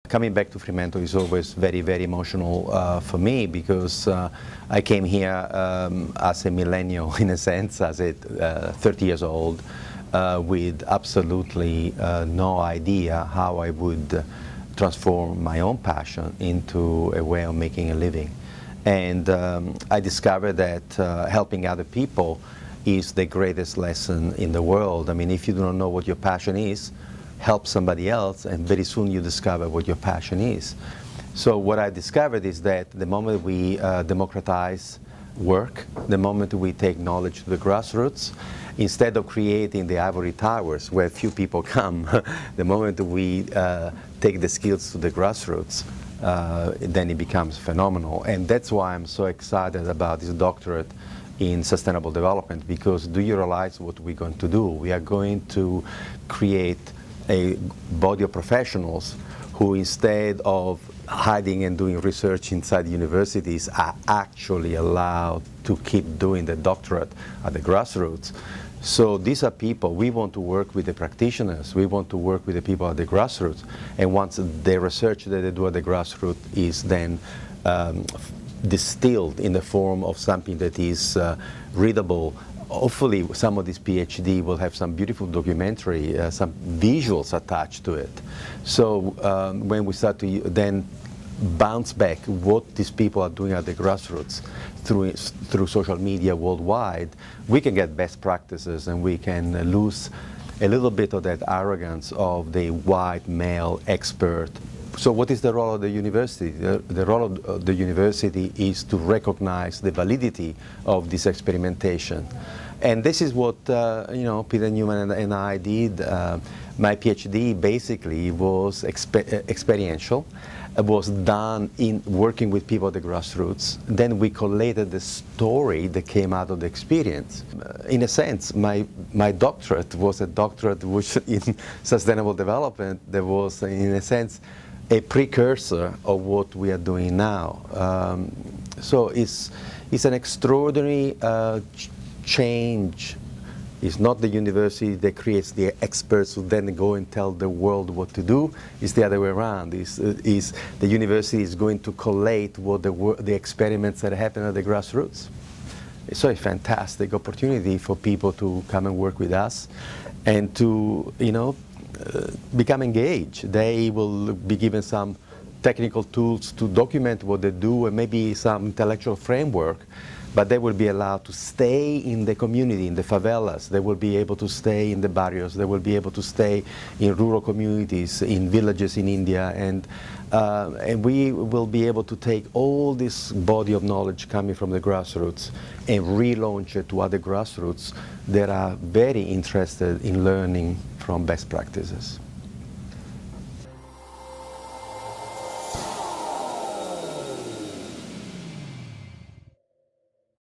Coming back to Fremantle is always very, very emotional for me because I came here as a millennial, in a sense, as a 30 years old, with absolutely no idea how I would transform my own passion into a way of making a living. And I discovered that helping other people is the greatest lesson in the world. I mean, if you do not know what your passion is, help somebody else, and very soon you discover what your passion is. So what I discovered is that the moment we democratize work, the moment we take knowledge to the grassroots, instead of creating the ivory towers where few people come, the moment we take the skills to the grassroots, then it becomes phenomenal. And that's why I'm so excited about this doctorate in sustainable development, because do you realize what we're going to do? We are going to create a body of professionals who, instead of hiding and doing research inside universities, are actually allowed to keep doing the doctorate at the grassroots. So these are people, we want to work with the practitioners, we want to work with the people at the grassroots, and once the research that they do at the grassroots is then distilled in the form of something that is readable, hopefully some of this PhD will have some beautiful documentary, some visuals attached to it. So when we start to then bounce back what these people are doing at the grassroots through social media worldwide, we can get best practices and we can lose a little bit of that arrogance of the white male expert. So what is the role of the university? The role of the university is to recognize the validity of this experimentation. And this is what Peter Newman and I did. My PhD basically was experiential. It was done in working with people at the grassroots. Then we collated the story that came out of the experience. In a sense, my doctorate was a doctorate which in sustainable development, there was, in a sense, a precursor of what we are doing now. So it's an extraordinary change. It's not the university that creates the experts who then go and tell the world what to do. It's the other way around. The university is going to collate what the experiments that happen at the grassroots. It's so a fantastic opportunity for people to come and work with us and to, become engaged. They will be given some technical tools to document what they do and maybe some intellectual framework, but they will be allowed to stay in the community, in the favelas. They will be able to stay in the barrios. They will be able to stay in rural communities, in villages in India, and we will be able to take all this body of knowledge coming from the grassroots and relaunch it to other grassroots that are very interested in learning from best practices.